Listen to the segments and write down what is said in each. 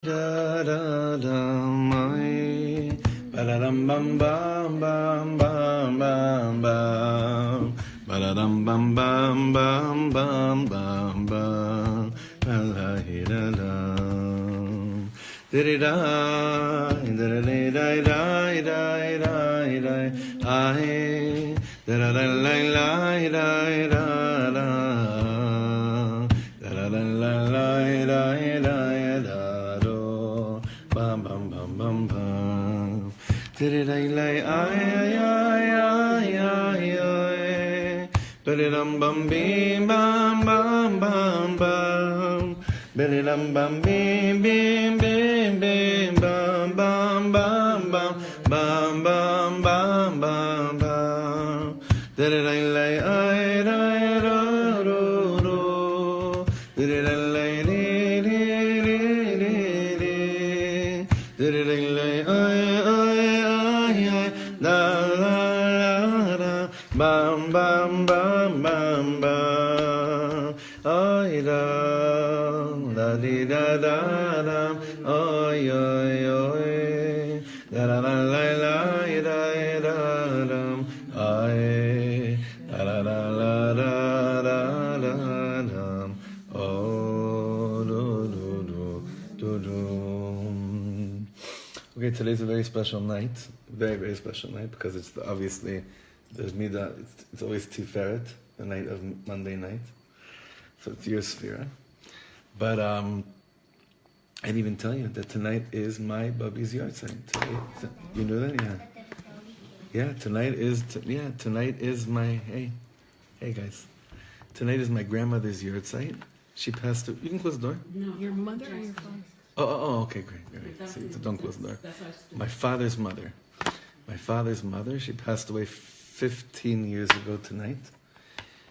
Da da da my ba da dum bum bum bum bum bum bum ba da dum bum bum bum bum bum bum la hi da da di da da da da da da da ai da da da la la da da da da da la la da da bum bum bum bum bum. Did it ay ay ay ay ay ay. Billy dum bum bim bum bum bum bum. Billy dum bum bim bim bim bim bum bum bum bum bum bum bum bum bum. Did it ay ay ay ro ro ro. Did it ay bam bam bam bam bam ay da di da da da ay ay ay da da la la da da da ay da da la da da da oh do do. Okay, today's a very special night, very special night, because it's obviously there's Midah. It's always Tiferet, the night of Monday night, so it's your sefira. But I didn't even tell you that tonight is my Bubby's Yochai. You knew that, yeah. Tonight is my hey guys. Tonight is my grandmother's Yochai. She passed away. You can close the door. No, your mother or your father? Oh, okay, great. See, so don't close the door. My father's mother, she passed away 15 years ago tonight.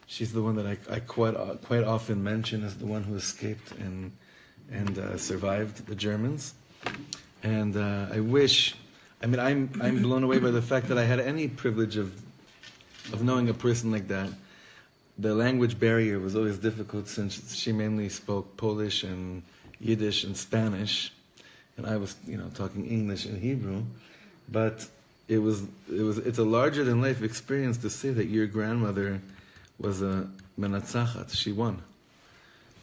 She's the one that I quite often mention as the one who escaped and survived the Germans. And I'm blown away by the fact that I had any privilege of knowing a person like that. The language barrier was always difficult since she mainly spoke Polish and Yiddish and Spanish, and I was, talking English and Hebrew. But it's a larger than life experience to say that your grandmother was a menatzachat. She won.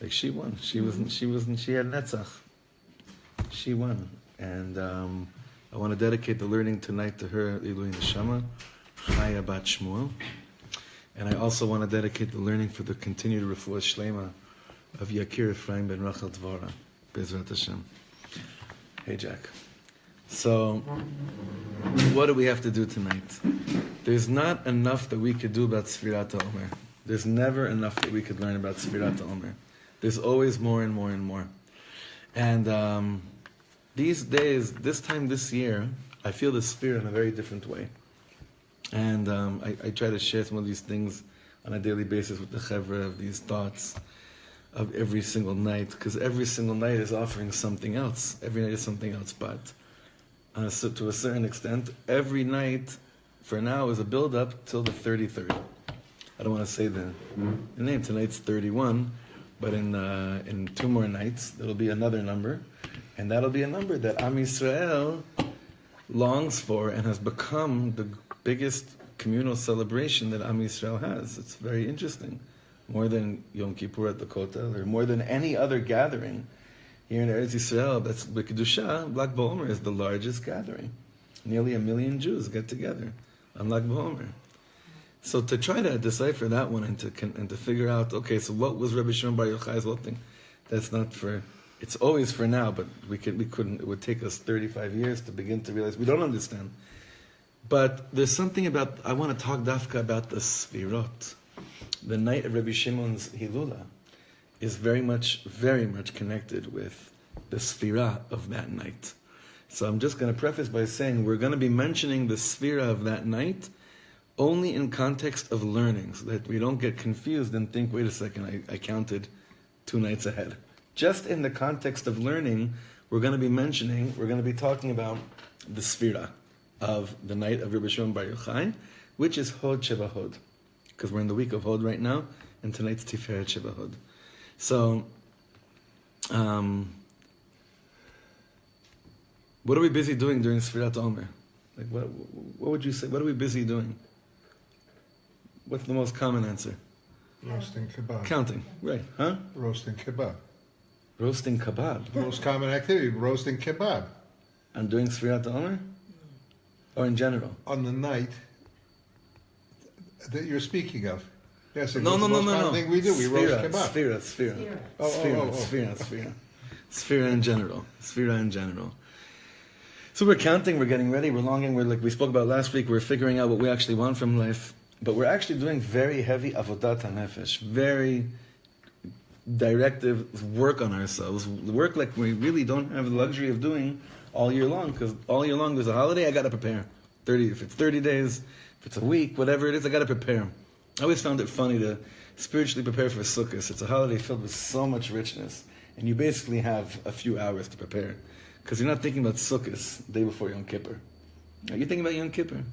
She won. She had netzach. She won. And I want to dedicate the learning tonight to her, Ilui Neshama, Chaya Bat Shmuel. And I also want to dedicate the learning for the continued refuah shlema of Yakir Ephraim ben Rachel Dvara, Bezrat Hashem. Hey Jack. So, what do we have to do tonight? There's not enough that we could do about Sefirat HaOmer. There's never enough that we could learn about Sefirat HaOmer. There's always more and more and more. And these days, this time this year, I feel the Sefira in a very different way. And I try to share some of these things on a daily basis with the Chevra, of these thoughts of every single night, because every single night is offering something else. Every night is something else, but so to a certain extent, every night, for now, is a build-up till the 33rd. I don't want to say the name. Tonight's 31, but in 2 more nights, there'll be another number, and that'll be a number that Am Yisrael longs for and has become the biggest communal celebration that Am Yisrael has. It's very interesting. More than Yom Kippur at the Kotel, or more than any other gathering here in Eretz Yisrael, that's B'Kedusha. Lag BaOmer is the largest gathering. Nearly 1 million Jews get together on Lag BaOmer. So to try to decipher that one and to figure out, okay, so what was Rebbe Shimon Bar Yochai's whole thing? That's not for. It's always for now, but we couldn't. It would take us 35 years to begin to realize we don't understand. But there's something about. I want to talk dafka about the sefirot. The night of Rabbi Shimon's Hilula is very much connected with the sefira of that night. So I'm just going to preface by saying we're going to be mentioning the sefira of that night only in context of learning, so that we don't get confused and think, wait a second, I counted 2 nights ahead. Just in the context of learning, we're going to be talking about the sefira of the night of Rebbe Shimon Bar Yochai, which is Hod Sheva Hod. Because we're in the week of Hod right now, and tonight's Tiferet Sheva Hod. So, What are we busy doing during Sfirat Omer? Like, what would you say? What are we busy doing? What's the most common answer? Roasting kebab. Counting, right? Huh? Roasting kebab. Roasting kebab. Most common activity, roasting kebab. And doing Sfirat Omer? Or in general? On the night that you're speaking of. Yes, it's No. the most common thing we do. We roast kebab. Sefira. Oh. Sefira in general. Sefira in general. So we're counting, we're getting ready, we're longing, we're like we spoke about last week, we're figuring out what we actually want from life. But we're actually doing very heavy avodat hanefesh, very directive work on ourselves. Work like we really don't have the luxury of doing all year long, because all year long there's a holiday, I got to prepare. If it's 30 days, if it's a week, whatever it is, I got to prepare. I always found it funny to spiritually prepare for Sukkot. It's a holiday filled with so much richness, and you basically have a few hours to prepare, because you're not thinking about Sukkot the day before Yom Kippur. You're thinking about Yom Kippur.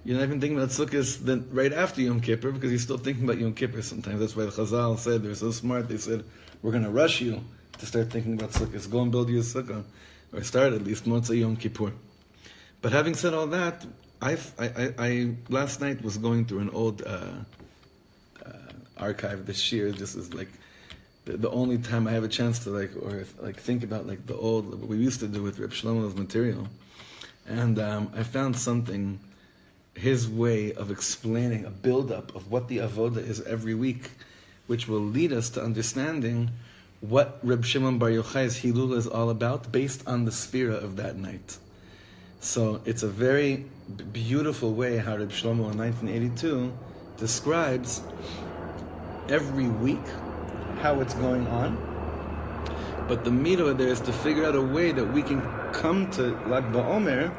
You're not even thinking about Sukkot then right after Yom Kippur, because you're still thinking about Yom Kippur sometimes. That's why the Chazal said, they're so smart, they said, we're going to rush you to start thinking about Sukkot. Go and build your Sukkah, or start at least Motzei Yom Kippur. But having said all that, I last night was going through an old archive this year. This is like the only time I have a chance to think about like the old, what we used to do with Reb Shlomo's material. And I found something, his way of explaining a build-up of what the avoda is every week, which will lead us to understanding what Reb Shimon Bar Yochai's Hilul is all about, based on the sefira of that night. So it's a very beautiful way how Reb Shlomo in 1982 describes every week how it's going on. But the mitzvah there is to figure out a way that we can come to Lag BaOmer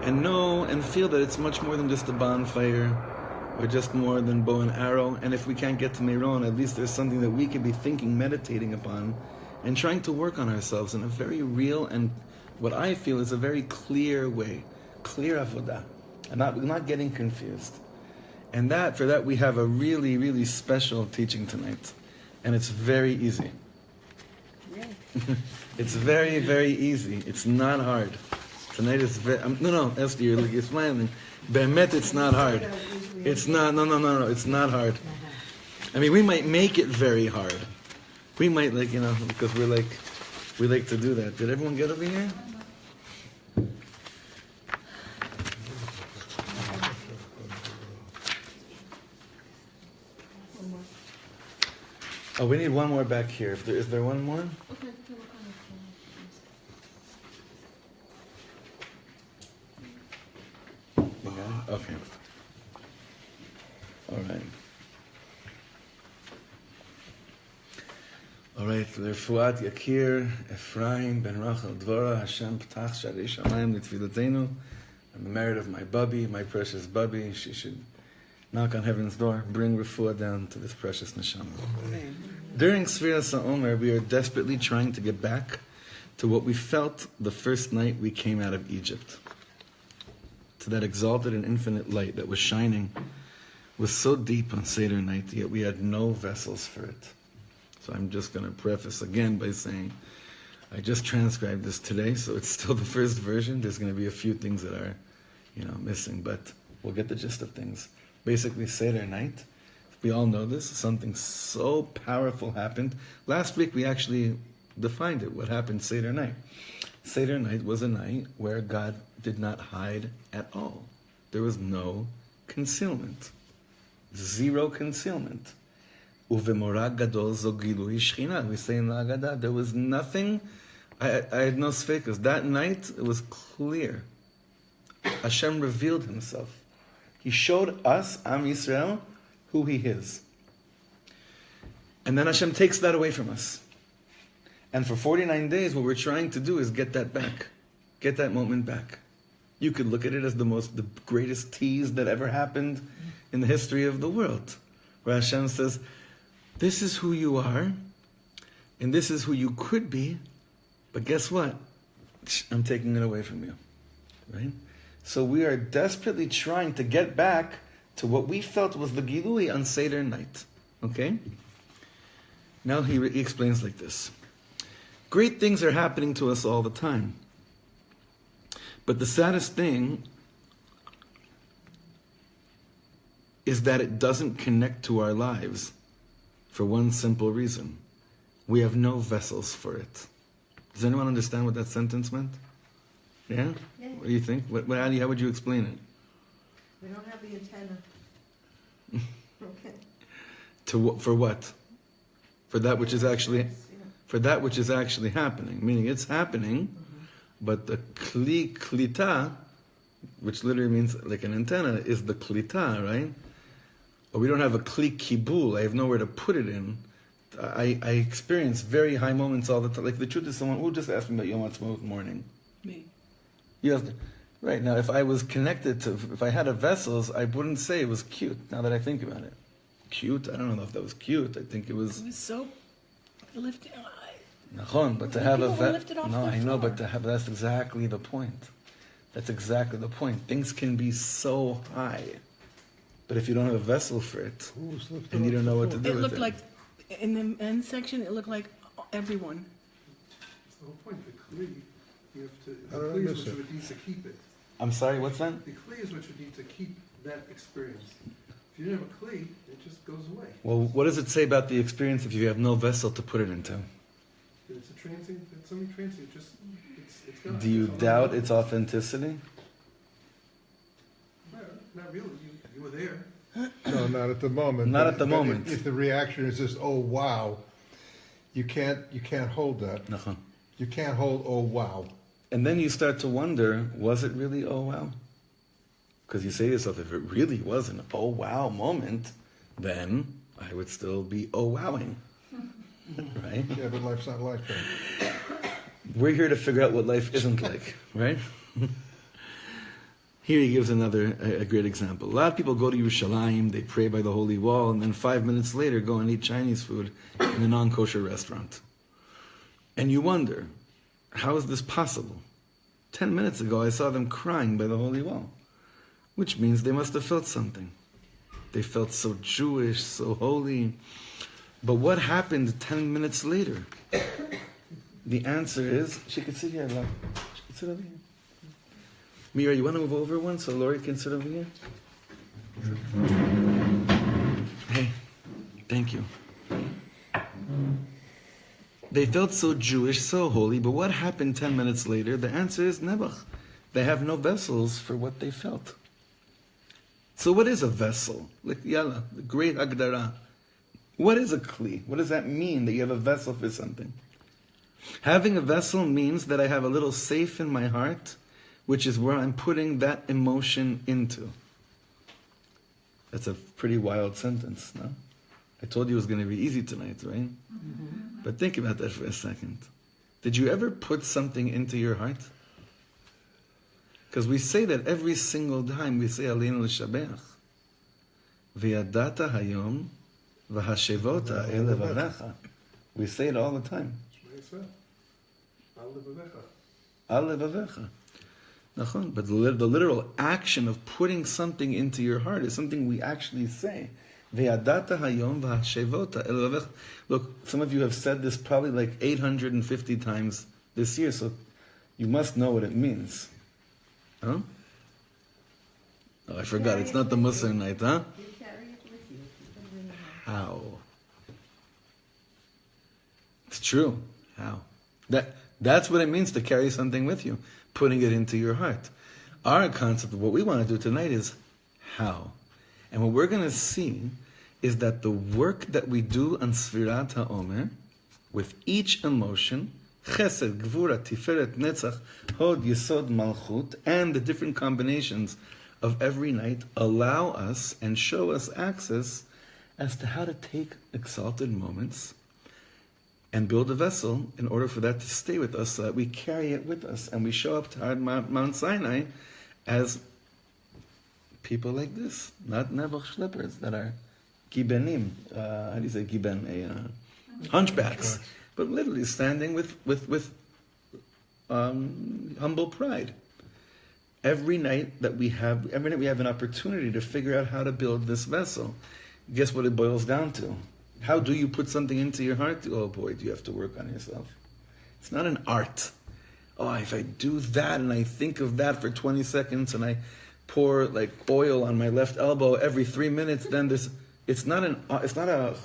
and know and feel that it's much more than just a bonfire or just more than bow and arrow. And if we can't get to Meron, at least there's something that we can be thinking, meditating upon, and trying to work on ourselves in a very real and what I feel is a very clear way, clear avodah, and not getting confused. And for that we have a really, really special teaching tonight. And it's very easy. Really? It's very, very easy. It's not hard. Tonight is very... no, Esther, you're smiling. Be'emet, it's not hard. It's not... No. It's not hard. I mean, we might make it very hard. We might, because we like to do that. Did everyone get over here? Oh, we need one more back here. Is there one more? Okay. All right. L'refuat Yakir Ephraim ben Rachel Dvora Hashem P'tach Sharei Shamayim L'tfilatenu. And the merit of my bubby, my precious bubby, she should knock on heaven's door, bring refuah down to this precious neshama. Amen. During Sfiras HaOmer, we are desperately trying to get back to what we felt the first night we came out of Egypt. To that exalted and infinite light that was shining, was so deep on Seder night, yet we had no vessels for it. So I'm just going to preface again by saying, I just transcribed this today, so it's still the first version. There's going to be a few things that are, missing, but we'll get the gist of things. Basically, Seder night, we all know this, something so powerful happened. Last week we actually defined it, what happened Seder night. Seder night was a night where God did not hide at all. There was no concealment. Zero concealment. Uvemorag gadol zo gilui shechina. We say in the Haggadah, there was nothing. I had no sfekas. That night, it was clear. Hashem revealed himself. He showed us, Am Yisrael, who he is. And then Hashem takes that away from us. And for 49 days, what we're trying to do is get that back. Get that moment back. You could look at it as the greatest tease that ever happened in the history of the world. Where Hashem says, this is who you are, and this is who you could be, but guess what? I'm taking it away from you. Right? So we are desperately trying to get back to what we felt was the Gilui on Seder night. Okay? Now he explains like this. Great things are happening to us all the time. But the saddest thing is that it doesn't connect to our lives for one simple reason. We have no vessels for it. Does anyone understand what that sentence meant? Yeah? Yeah. What do you think? How would you explain it? We don't have the antenna. Okay. For what? For that which is actually happening. Meaning it's happening, but the klita, which literally means like an antenna, is the klita, right? Or we don't have a kli kibul. I have nowhere to put it in. I experience very high moments all the time. Like the truth is, someone who just asked me about Yom Ha'atzmaut morning. Me. You have to, right now, if I was connected to, if I had a vessels, I wouldn't say it was cute. Now that I think about it, cute. I don't know if that was cute. I think it was. It was so lifted. Nachon, but to have a vessel. no, I know, but to have, that's exactly the point. That's exactly the point. Things can be so high, but if you don't have a vessel for it, and you don't know what to do It with looked like, in the end section, it looked like everyone. That's the whole point. The kli, you have to. How The did I kli miss is what it? you would need to keep it. I'm sorry, what's that? The kli is what you need to keep that experience. If you don't have a kli, it just goes away. Well, what does it say about the experience if you have no vessel to put it into? It's a transient. It's something transient. Just it's gone. Do you It's doubt all- its authenticity? No, not really. You were there. No, not at the moment. Not But- at the but moment. If the reaction is just, oh wow, you can't hold that. Nachon. You can't hold, oh wow. And then you start to wonder, was it really oh wow? Because you say to yourself, if it really was an oh wow moment, then I would still be oh wowing. Right? Yeah, but life's not like that. We're here to figure out what life isn't like, right? Here he gives a great example. A lot of people go to Yerushalayim, they pray by the Holy Wall, and then 5 minutes later go and eat Chinese food in a non-kosher restaurant. And you wonder, how is this possible? 10 minutes ago I saw them crying by the Holy Wall, which means they must have felt something. They felt so Jewish, so holy. But what happened 10 minutes later? The answer is, she could sit here, love. She could sit over here. Mira, you want to move over one so Lori can sit over here? Hey, thank you. They felt so Jewish, so holy, but what happened 10 minutes later? The answer is Nebuch. They have no vessels for what they felt. So what is a vessel? Like Yalla, the great Agdara. What is a kli? What does that mean that you have a vessel for something? Having a vessel means that I have a little safe in my heart, which is where I'm putting that emotion into. That's a pretty wild sentence, no? I told you it was going to be easy tonight, right? Mm-hmm. But think about that for a second. Did you ever put something into your heart? Because we say that every single time we say Aleinu l'shabeach. V'yadata hayom v'hashevota el levavecha. We say it all the time. Al levavecha. Al levavecha. Nachon. But the literal action of putting something into your heart is something we actually say. Ve'adata hayom v'hashevota el levavecha. Look, some of you have said this probably like 850 times this year, so you must know what it means. Huh? Oh, I forgot. It's not the Muslim night, huh? You carry it with you. You can How? It's true. How? That's what it means to carry something with you, putting it into your heart. Our concept of what we want to do tonight is how. And what we're going to see is that the work that we do on Sfirat HaOmer, with each emotion, Chesed, Gvura, Tiferet, Netzach, Hod, Yesod, Malchut, and the different combinations of every night allow us and show us access as to how to take exalted moments and build a vessel in order for that to stay with us so that we carry it with us and we show up to Mount Sinai as people like this, not Nebuch Schleppers that are gibenim, how do you say giben? Hunchbacks. But literally standing with humble pride. Every night we have an opportunity to figure out how to build this vessel. Guess what it boils down to? How do you put something into your heart? Oh boy, do you have to work on yourself. It's not an art. Oh, if I do that and I think of that for 20 seconds and I pour like oil on my left elbow every 3 minutes, then it's not a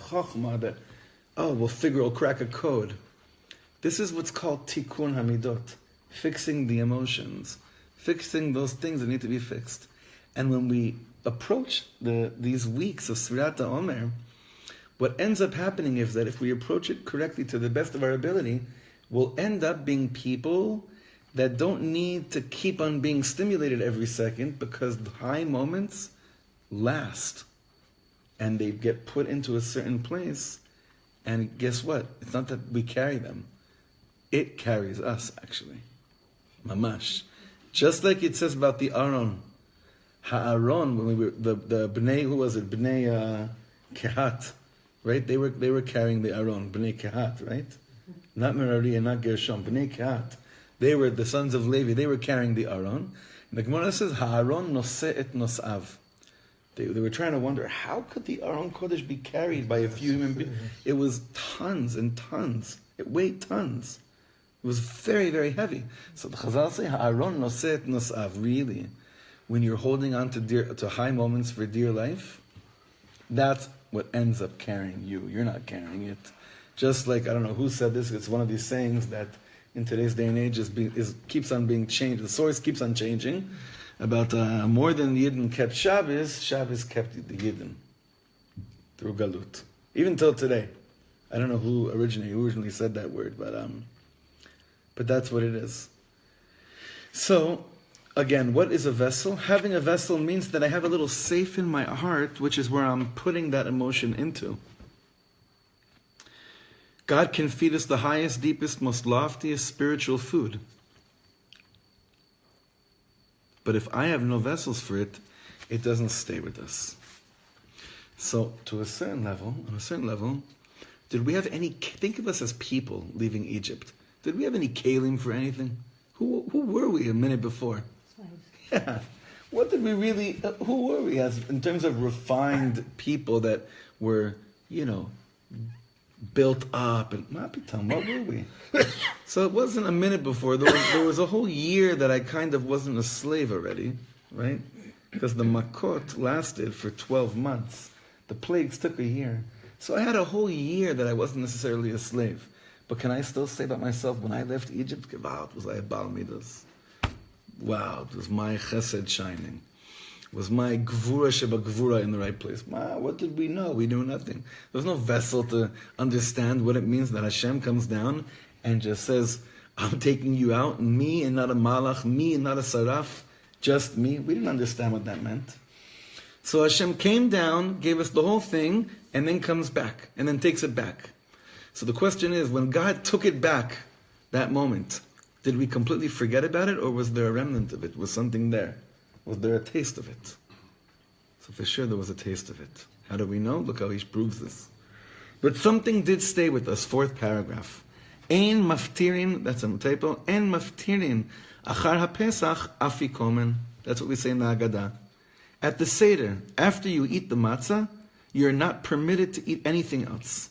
chokhmah that, we'll crack a code. This is what's called tikkun hamidot, fixing the emotions, fixing those things that need to be fixed. And when we approach these weeks of Sfirat HaOmer, what ends up happening is that if we approach it correctly to the best of our ability, we'll end up being people that don't need to keep on being stimulated every second, because the high moments last. And they get put into a certain place. And guess what? It's not that we carry them. It carries us, actually. Mamash. Just like it says about the Aron. Ha'aron, when we were, the Bnei, who was it? Bnei Kehat. Right? They were carrying the Aron. Bnei Kehat, right? Not Merari and not Gershom, Bnei Kehat. They were the sons of Levi. They were carrying the Aron. And the Gemara says, Ha'aron noseh et nosav. They were trying to wonder, how could the Aron Kodesh be carried by a few human beings? It was tons and tons. It weighed tons. It was very, very heavy. So the Chazal say, Ha'aron noseh et nosav. Really, when you're holding on to high moments for dear life, that's what ends up carrying you. You're not carrying it. Just like, I don't know who said this, it's one of these sayings that in today's day and age keeps on being changed. The source keeps on changing. About more than Yidden kept Shabbos, Shabbos kept the Yidden through Galut. Even till today. I don't know who originally said that word, but that's what it is. So, again, what is a vessel? Having a vessel means that I have a little safe in my heart, which is where I'm putting that emotion into. God can feed us the highest, deepest, most loftiest spiritual food. But if I have no vessels for it, it doesn't stay with us. So, on a certain level, did we have any, think of us as people leaving Egypt. Did we have any kalim for anything? Who were we a minute before? Yeah. What did we really, who were we as, in terms of refined people that were, built up, and what were we? So it wasn't a minute before. There was a whole year that I kind of wasn't a slave already, right? Because the makot lasted for 12 months. The plagues took a year. So I had a whole year that I wasn't necessarily a slave. But can I still say about myself, when I left Egypt, wow, was I a Baal Midas? Wow, it was my chesed shining. It was my gvura sheba gvura in the right place. What did we know? We knew nothing. There was no vessel to understand what it means that Hashem comes down and just says, I'm taking you out, me and not a malach, me and not a saraf, just me. We didn't understand what that meant. So Hashem came down, gave us the whole thing, and then comes back, and then takes it back. So the question is, when God took it back, that moment, did we completely forget about it, or was there a remnant of it? Was something there? Was there a taste of it? So for sure there was a taste of it. How do we know? Look how he proves this. But something did stay with us. Fourth paragraph. Ein maftirin, that's a typo, ein maftirin, achar ha-pesach afikomen. That's what we say in the Haggadah. At the Seder, after you eat the matzah, you're not permitted to eat anything else.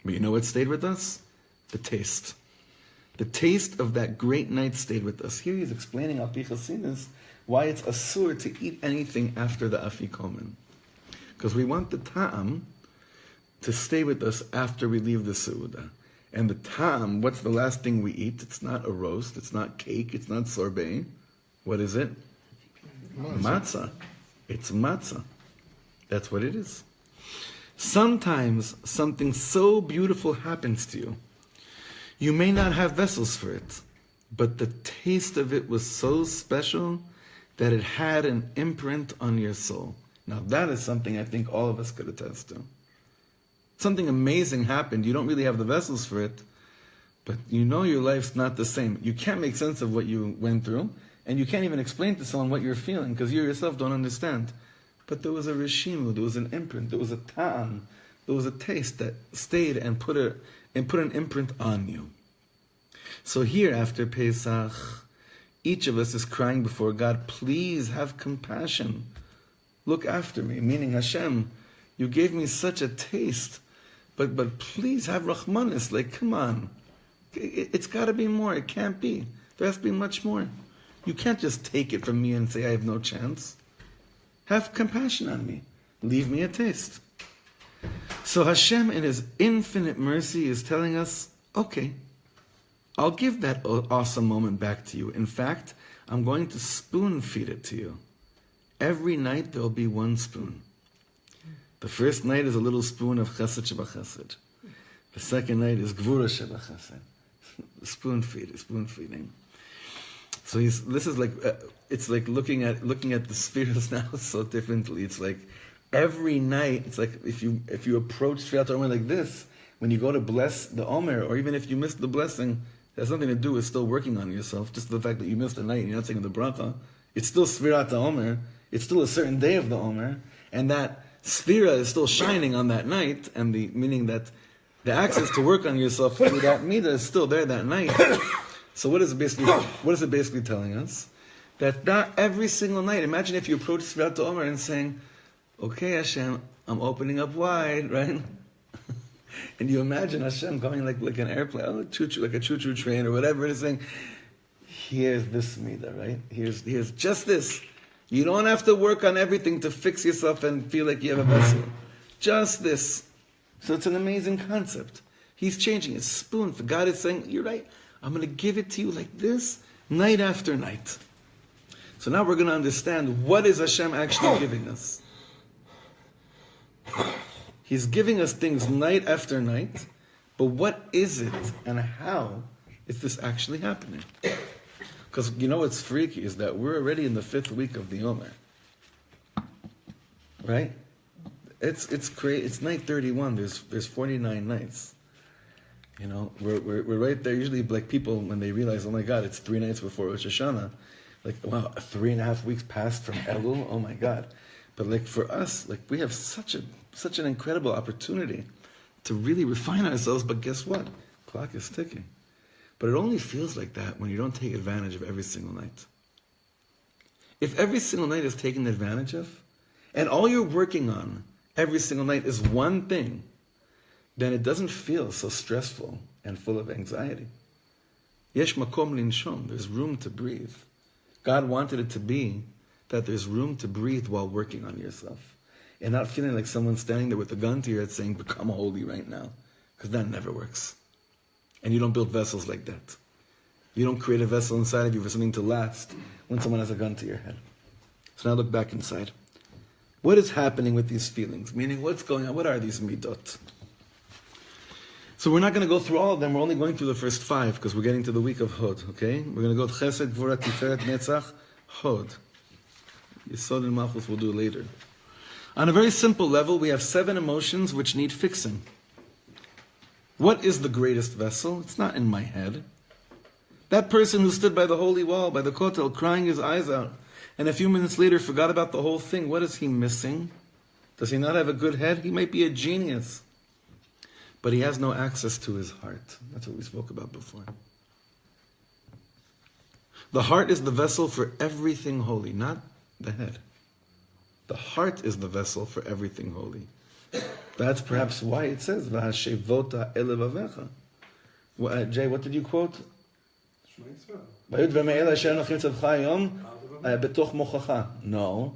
But you know what stayed with us? The taste. The taste of that great night stayed with us. Here he's explaining Api Chasidus why it's asur to eat anything after the afikomen. Because we want the ta'am to stay with us after we leave the seudah. And the ta'am, what's the last thing we eat? It's not a roast, it's not cake, it's not sorbet. What is it? Matzah. It's matzah. That's what it is. Sometimes something so beautiful happens to you. You may not have vessels for it, but the taste of it was so special that it had an imprint on your soul. Now that is something I think all of us could attest to. Something amazing happened. You don't really have the vessels for it, but you know your life's not the same. You can't make sense of what you went through, and you can't even explain to someone what you're feeling, because you yourself don't understand. But there was a rishimu, there was an imprint, there was a ta'am, there was a taste that stayed and put an imprint on you. So here, after Pesach, each of us is crying before God, please have compassion. Look after me, meaning Hashem, you gave me such a taste, but please have Rahmanis, like, come on. It's got to be more. It can't be. There has to be much more. You can't just take it from me and say I have no chance. Have compassion on me. Leave me a taste. So Hashem, in His infinite mercy, is telling us, okay, I'll give that awesome moment back to you. In fact, I'm going to spoon feed it to you. Every night there will be one spoon. The first night is a little spoon of chesed shebachesed. The second night is gvura shebachesed. Spoon feeding. So this is like it's like looking at the sefiras now so differently. It's like every night. It's like if you approach Sfirat Omer like this, when you go to bless the Omer, or even if you miss the blessing, it has nothing to do with still working on yourself. Just the fact that you missed a night and you're not saying the bracha, it's still Sfirat Omer. It's still a certain day of the Omer, and that sefira is still shining on that night, and meaning that the access to work on yourself through that midah is still there that night. So what is it basically telling us? That not every single night. Imagine if you approach Sfirat Omer and saying, "Okay, Hashem, I'm opening up wide," right? And you imagine Hashem coming like an airplane, like a choo-choo train or whatever it is, saying, "Here's this midah, right? Here's just this. You don't have to work on everything to fix yourself and feel like you have a vessel. Just this." So it's an amazing concept. He's changing it. Spoon. For God is saying, you're right. I'm going to give it to you like this, night after night. So now we're going to understand what is Hashem actually giving us. He's giving us things night after night, but what is it and how is this actually happening? Because you know what's freaky is that we're already in the 5th week of the Omer. Right? It's crazy. It's night 31. There's 49 nights. You know, we're right there. Usually, like people when they realize, oh my God, it's 3 nights before Rosh Hashanah. Like, wow, 3.5 weeks passed from Elul. Oh my God! But like for us, like we have such an incredible opportunity to really refine ourselves. But guess what? Clock is ticking. But it only feels like that when you don't take advantage of every single night. If every single night is taken advantage of, and all you're working on every single night is one thing, then it doesn't feel so stressful and full of anxiety. Yesh makom linshom, there's room to breathe. God wanted it to be that there's room to breathe while working on yourself. And not feeling like someone's standing there with a gun to your head saying, become holy right now. Because that never works. And you don't build vessels like that. You don't create a vessel inside of you for something to last when someone has a gun to your head. So now look back inside. What is happening with these feelings? Meaning, what's going on? What are these midot? So we're not going to go through all of them. We're only going through the first 5 because we're getting to the week of Hod. Okay? We're going to go to Chesed, Gvura, Tiferet, Netzach, Hod. Yesod and Malchus we'll do later. On a very simple level, we have 7 emotions which need fixing. What is the greatest vessel? It's not in my head. That person who stood by the holy wall, by the kotel, crying his eyes out, and a few minutes later forgot about the whole thing. What is he missing? Does he not have a good head? He might be a genius. But he has no access to his heart. That's what we spoke about before. The heart is the vessel for everything holy, not the head. The heart is the vessel for everything holy. That's perhaps why it says, V'hashevota elevavecha. Jay, what did you quote? No.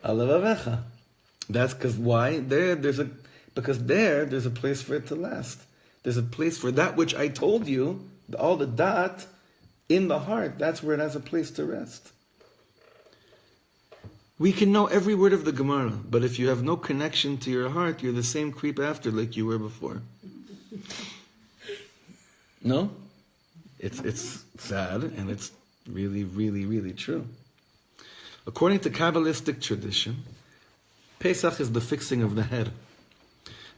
Elevavecha. That's because why? There's a place for it to last. There's a place for that which I told you, all the dot, in the heart. That's where it has a place to rest. We can know every word of the Gemara, but if you have no connection to your heart, you're the same creep after like you were before. No? It's sad, and it's really, really, really true. According to Kabbalistic tradition, Pesach is the fixing of the head.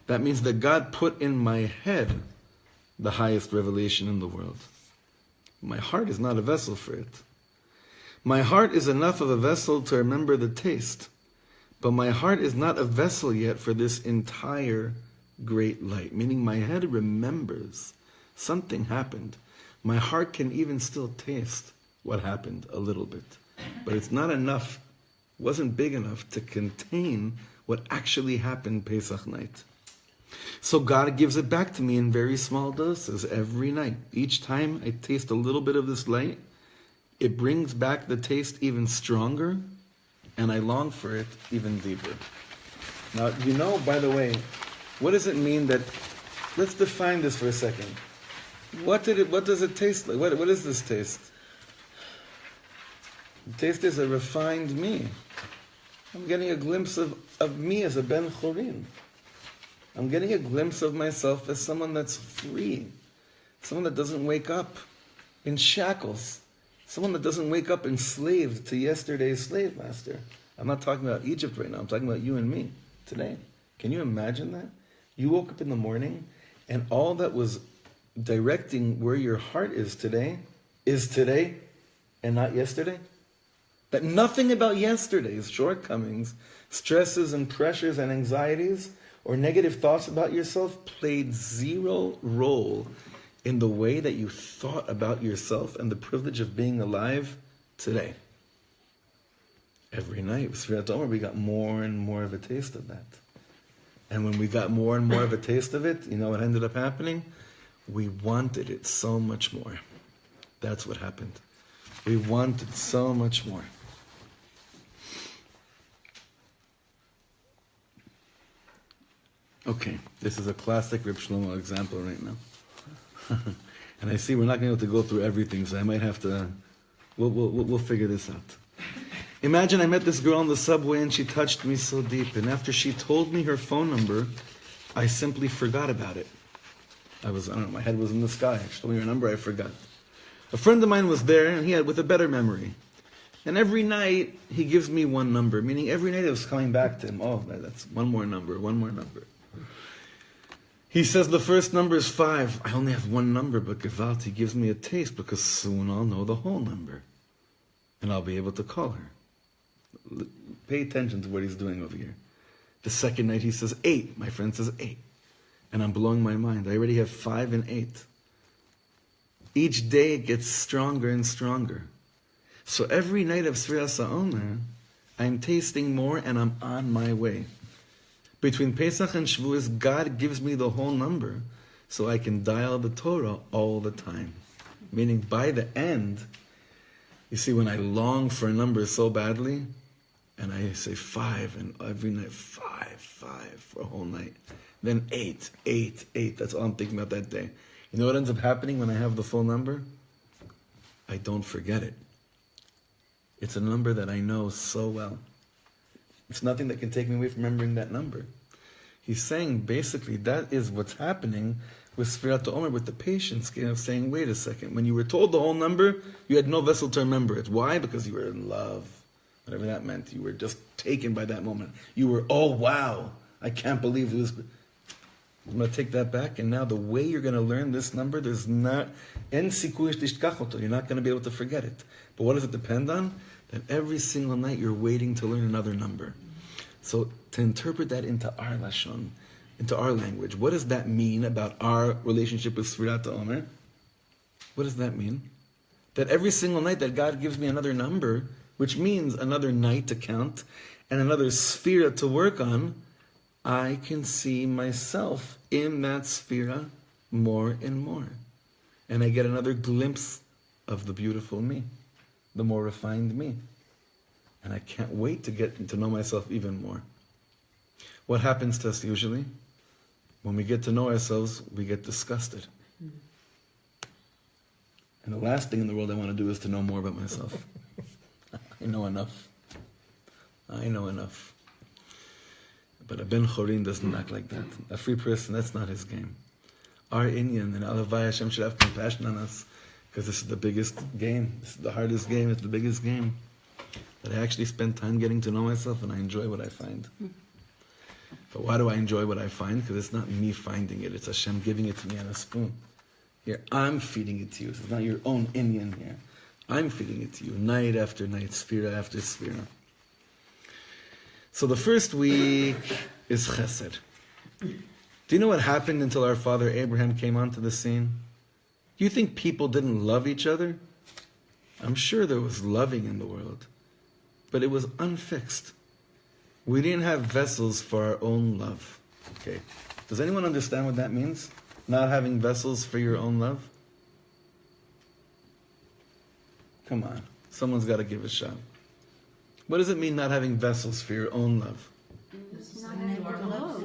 That means that God put in my head the highest revelation in the world. My heart is not a vessel for it. My heart is enough of a vessel to remember the taste, but my heart is not a vessel yet for this entire great light, meaning my head remembers something happened. My heart can even still taste what happened a little bit, but it's not enough, wasn't big enough to contain what actually happened Pesach night. So God gives it back to me in very small doses every night. Each time I taste a little bit of this light, it brings back the taste even stronger, and I long for it even deeper. Now, by the way, what does it mean that, let's define this for a second. What does it taste like? What is this taste? The taste is a refined me. I'm getting a glimpse of me as a Ben Chorin. I'm getting a glimpse of myself as someone that's free. Someone that doesn't wake up in shackles. Someone that doesn't wake up enslaved to yesterday's slave master. I'm not talking about Egypt right now. I'm talking about you and me today. Can you imagine that? You woke up in the morning and all that was directing where your heart is today and not yesterday? That nothing about yesterday's shortcomings, stresses and pressures and anxieties or negative thoughts about yourself played zero role in the way that you thought about yourself and the privilege of being alive today. Every night, with Sfirat Omer, we got more and more of a taste of that. And when we got more and more of a taste of it, you know what ended up happening? We wanted it so much more. That's what happened. We wanted so much more. Okay, this is a classic Reb Shlomo example right now. And I see we're not going to be able to go through everything, so I might have to, we'll figure this out. Imagine I met this girl on the subway and she touched me so deep, and after she told me her phone number, I simply forgot about it. I don't know, my head was in the sky. She told me her number, I forgot. A friend of mine was there, and he had with a better memory. And every night, he gives me one number, meaning every night it was coming back to him. Oh, that's one more number. He says the first number is 5. I only have one number, but Gewalt, he gives me a taste because soon I'll know the whole number. And I'll be able to call her. Pay attention to what he's doing over here. The second night he says 8. My friend says 8. And I'm blowing my mind. I already have 5 and 8. Each day it gets stronger and stronger. So every night of Sfiras HaOmer, I'm tasting more and I'm on my way. Between Pesach and Shavuos, God gives me the whole number so I can dial the Torah all the time. Meaning by the end, you see, when I long for a number so badly, and I say 5, and every night 5 for a whole night, then 8. That's all I'm thinking about that day. You know what ends up happening when I have the full number? I don't forget it. It's a number that I know so well. It's nothing that can take me away from remembering that number. He's saying, basically, that is what's happening with Sfirat Omer, with the patience, saying, wait a second, when you were told the whole number, you had no vessel to remember it. Why? Because you were in love. Whatever that meant. You were just taken by that moment. You were, oh wow, I can't believe it was... I'm going to take that back, and now the way you're going to learn this number, you're not going to be able to forget it. But what does it depend on? That every single night you're waiting to learn another number. So to interpret that into our lashon, into our language, what does that mean about our relationship with Sfirat Omer? What does that mean? That every single night that God gives me another number, which means another night to count, and another sefira to work on, I can see myself in that sefira more and more. And I get another glimpse of the beautiful me, the more refined me. And I can't wait to get to know myself even more. What happens to us usually? When we get to know ourselves, we get disgusted. And the last thing in the world I want to do is to know more about myself. I know enough. But a Ben Chorin doesn't act like that. A free person, that's not his game. Our Inyan and Alavai Hashem should have compassion on us, because this is the biggest game. This is the hardest game. It's the biggest game. That I actually spend time getting to know myself, and I enjoy what I find. But why do I enjoy what I find? Because it's not me finding it. It's Hashem giving it to me on a spoon. Here, I'm feeding it to you. So it's not your own Inyan here. I'm feeding it to you night after night, sefira after sefira. So the first week is chesed. Do you know what happened until our father Abraham came onto the scene? Do you think people didn't love each other? I'm sure there was loving in the world, but it was unfixed. We didn't have vessels for our own love. Okay, Does anyone understand what that means? Not having vessels for your own love? Come on. Someone's got to give a shot. What does it mean not having vessels for your own love? It's not having love.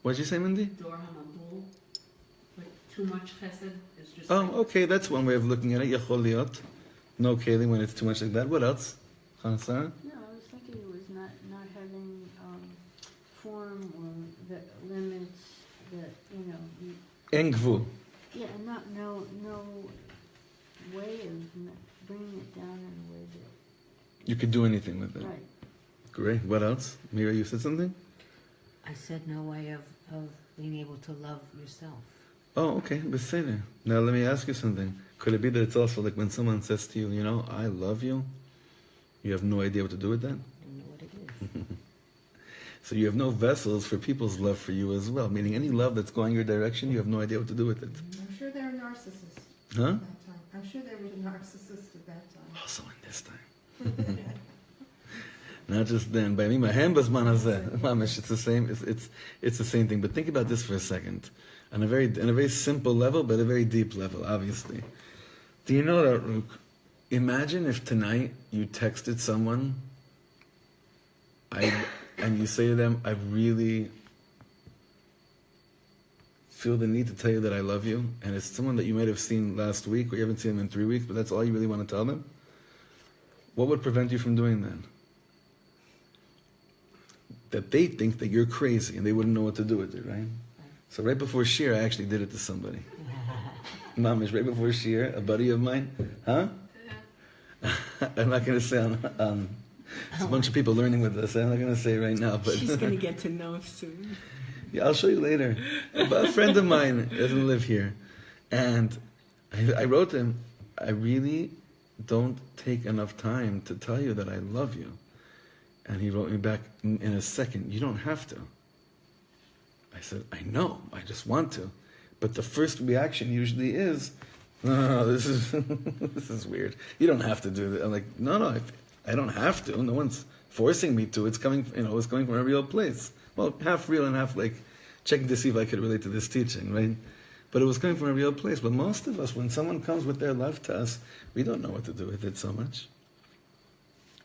What'd you say, Mindy? Dor hamabul. Like too much chesed is just. Oh, okay, that's one way of looking at it. Yachol liot. No kelim when it's too much like that. What else? Chanasara? No, I was thinking it was not having form or the limits that you, En gvul. yeah, and no way of bringing it down in a way that You could do anything with it. right. Great. What else? Mira, you said something? I said no way of being able to love yourself. Oh, okay. Beseder. Now let me ask you something. Could it be that it's also like when someone says to you, I love you, you have no idea what to do with that? I don't know what it is. So you have no vessels for people's love for you as well, meaning any love that's going your direction, you have no idea what to do with it. I'm sure they're narcissists Huh? at that time. I'm sure they were narcissists at that time. Also in this time. Not just then. By me, my hambas manazeh. Mamish, it's the same. It's the same thing. But think about this for a second, on a very simple level, but a very deep level, obviously. Do you know that, Rook? Imagine if tonight you texted someone, and you say to them, "I really feel the need to tell you that I love you," and it's someone that you might have seen last week, or you haven't seen them in 3 weeks, but that's all you really want to tell them. What would prevent you from doing that? That they think that you're crazy and they wouldn't know what to do with it, right? So right before Shir, I actually did it to somebody. Mamish, right before Shir, a buddy of mine, huh? I'm not going to say on it's a bunch of people learning with us. I'm not going to say right now, but She's going to get to know soon. yeah, I'll show you later. But a friend of mine doesn't live here, and I wrote him, I really don't take enough time to tell you that I love you. And he wrote me back in a second, you don't have to. I said, I know, I just want to. But the first reaction usually is, no, this is this is weird. You don't have to do that. I'm like, no, I don't have to. No one's forcing me to. It's coming, it's coming from a real place. Well, half real and half like checking to see if I could relate to this teaching, right? But it was coming from a real place. But most of us, when someone comes with their love to us, we don't know what to do with it so much.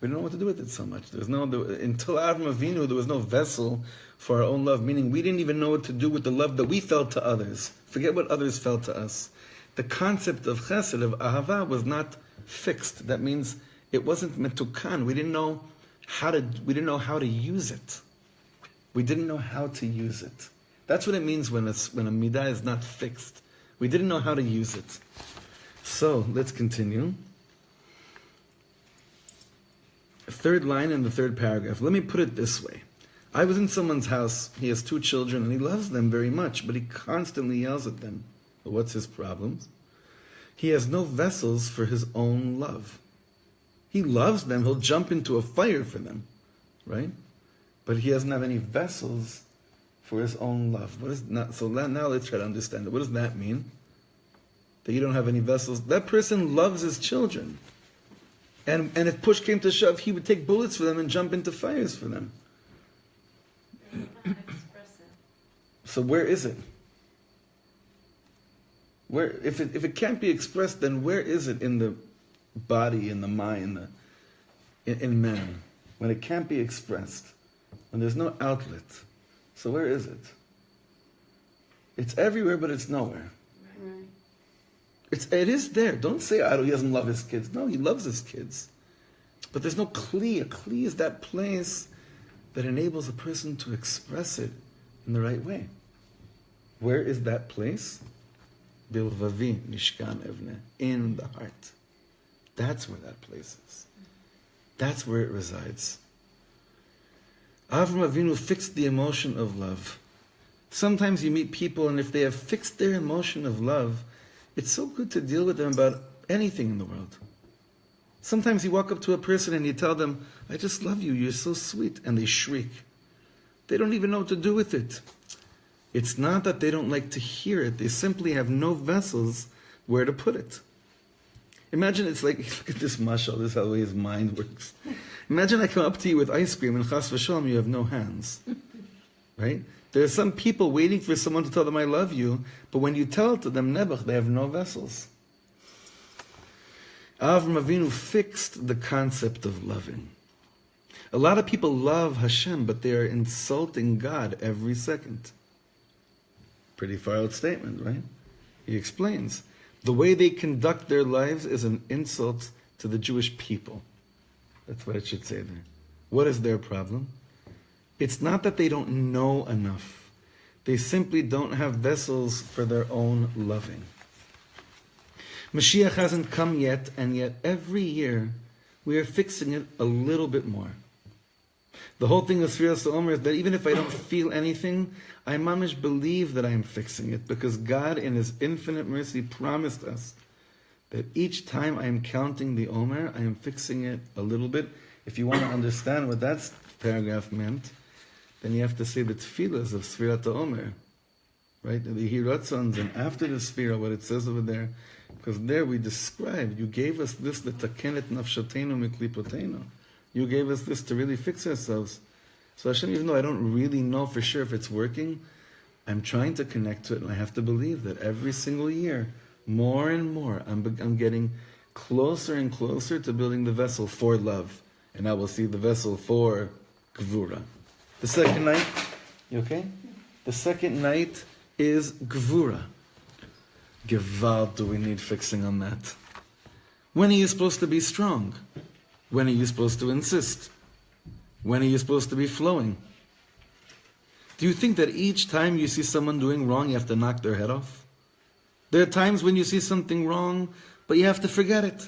We don't know what to do with it so much. Until Avram Avinu, there was no vessel for our own love, meaning we didn't even know what to do with the love that we felt to others. Forget what others felt to us. The concept of chesed, of ahava, was not fixed. That means it wasn't metukan. We didn't know how to use it. We didn't know how to use it. That's what it means when a midah is not fixed. We didn't know how to use it. So let's continue. Third line in the third paragraph. Let me put it this way. I was in someone's house. He has 2 children and he loves them very much, but he constantly yells at them. What's his problem? He has no vessels for his own love. He loves them. He'll jump into a fire for them, right? But he doesn't have any vessels for his own love. So now let's try to understand it. What does that mean? That you don't have any vessels? That person loves his children. And if push came to shove, he would take bullets for them and jump into fires for them. So where is it? Where, if it can't be expressed, then where is it in the body, in the mind, in man? When it can't be expressed, when there's no outlet. So where is it? It's everywhere, but it's nowhere. Right. It is there. Don't say, he doesn't love his kids. No, he loves his kids. But there's no kli. A kli is that place that enables a person to express it in the right way. Where is that place? Bilvavi mishkan evne, in the heart. That's where that place is. That's where it resides. Avram Avinu fixed the emotion of love. Sometimes you meet people, and if they have fixed their emotion of love, it's so good to deal with them about anything in the world. Sometimes you walk up to a person and you tell them, I just love you, you're so sweet, and they shriek. They don't even know what to do with it. It's not that they don't like to hear it, they simply have no vessels where to put it. Imagine it's like, look at this mashal, this is how the way his mind works. Imagine I come up to you with ice cream and chas v'shalom, you have no hands. Right? There are some people waiting for someone to tell them, I love you, but when you tell it to them, nebuch, they have no vessels. Avram Avinu fixed the concept of loving. A lot of people love Hashem, but they are insulting God every second. Pretty far out statement, right? He explains, the way they conduct their lives is an insult to the Jewish people. That's what it should say there. What is their problem? It's not that they don't know enough. They simply don't have vessels for their own loving. Mashiach hasn't come yet, and yet every year we are fixing it a little bit more. The whole thing of Sefira Omer is that even if I don't feel anything, I mamish believe that I am fixing it, because God in His infinite mercy promised us that each time I am counting the Omer, I am fixing it a little bit. If you want to understand what that paragraph meant, then you have to say the tefillahs of Sefira Omer, right? The Hiratzons, and after the Sefira, what it says over there, because there we described, you gave us this, the takenet nafshatenu miklipotenu. You gave us this to really fix ourselves. So Hashem, even though I don't really know for sure if it's working, I'm trying to connect to it, and I have to believe that every single year, more and more, I'm getting closer and closer to building the vessel for love. And I will see the vessel for Gvura. The second night, you okay? The second night is Gvura. Gewalt, do we need fixing on that? When are you supposed to be strong? When are you supposed to insist? When are you supposed to be flowing? Do you think that each time you see someone doing wrong, you have to knock their head off? There are times when you see something wrong, but you have to forget it.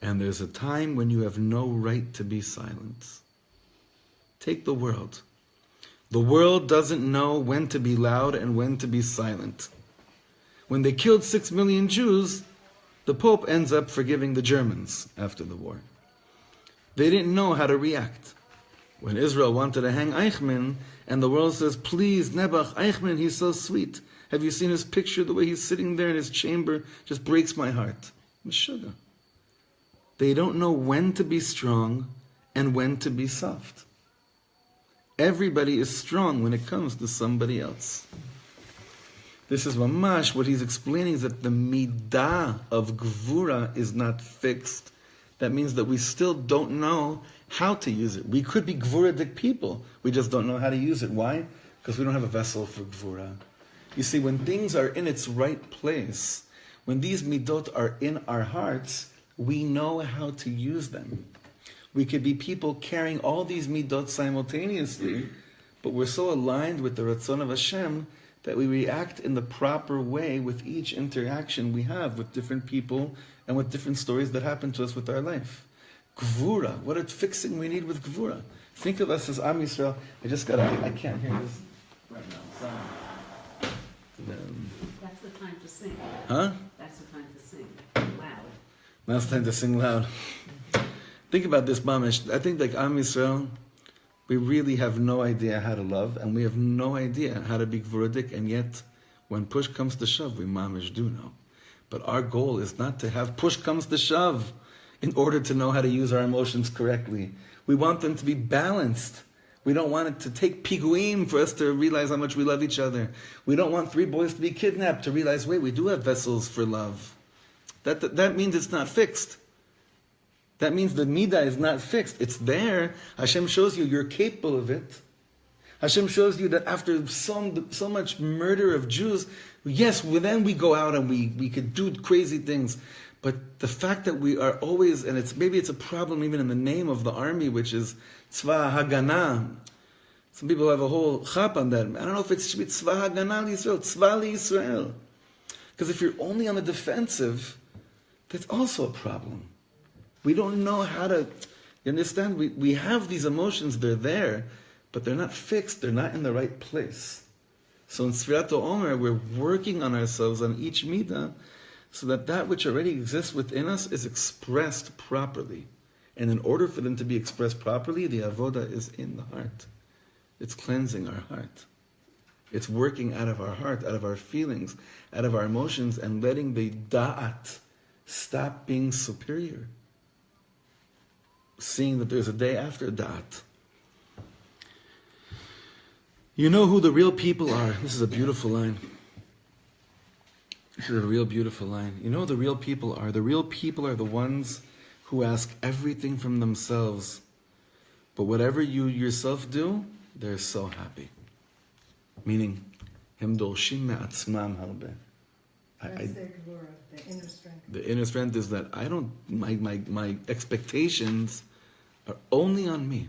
And there's a time when you have no right to be silent. Take the world. The world doesn't know when to be loud and when to be silent. When they killed 6 million Jews, the Pope ends up forgiving the Germans after the war. They didn't know how to react. When Israel wanted to hang Eichmann, and the world says, please, Nebuch, Eichmann, he's so sweet. Have you seen his picture? The way he's sitting there in his chamber just breaks my heart. Meshuggah. They don't know when to be strong and when to be soft. Everybody is strong when it comes to somebody else. This is mamash, what he's explaining is that the midah of gvura is not fixed. That means that we still don't know how to use it. We could be gvuradik people. We just don't know how to use it. Why? Because we don't have a vessel for gvura. You see, when things are in its right place, when these midot are in our hearts, we know how to use them. We could be people carrying all these midot simultaneously, but we're so aligned with the Ratzon of Hashem that we react in the proper way with each interaction we have with different people and with different stories that happen to us with our life. Gvura, what a fixing we need with Gvura. Think of us as Am Yisrael. I can't hear this right now. Sorry. That's the time to sing. Huh? That's the time to sing loud. Now it's time to sing loud. Think about this, Mamish. I think like Am Yisrael, we really have no idea how to love, and we have no idea how to be gvuradik, and yet, when push comes to shove, we Mamish do know. But our goal is not to have push comes to shove in order to know how to use our emotions correctly. We want them to be balanced. We don't want it to take piguim for us to realize how much we love each other. We don't want 3 boys to be kidnapped to realize, wait, we do have vessels for love. That means it's not fixed. That means the midah is not fixed. It's there. Hashem shows you you're capable of it. Hashem shows you that after so much murder of Jews, yes, then we go out and we could do crazy things. But the fact that we are always, and maybe it's a problem even in the name of the army, which is Tzva Haganah. Some people have a whole chap on that. I don't know if it should be Tzva Haganah Yisrael, Tzva Yisrael. Because if you're only on the defensive, that's also a problem. We don't know how to, you understand? We have these emotions, they're there, but they're not fixed, they're not in the right place. So in Sfirat Omer, we're working on ourselves on each midah, so that which already exists within us is expressed properly. And in order for them to be expressed properly, the avodah is in the heart. It's cleansing our heart. It's working out of our heart, out of our feelings, out of our emotions, and letting the da'at stop being superior. Seeing that there's a day after da'at. You know who the real people are. This is a beautiful line. This is a real beautiful line. You know who the real people are. The real people are the ones who ask everything from themselves. But whatever you yourself do, they're so happy. Meaning, Hem dolshim me'atzmam harbe. That's their gvura, the inner strength. The inner strength is that my expectations are only on me.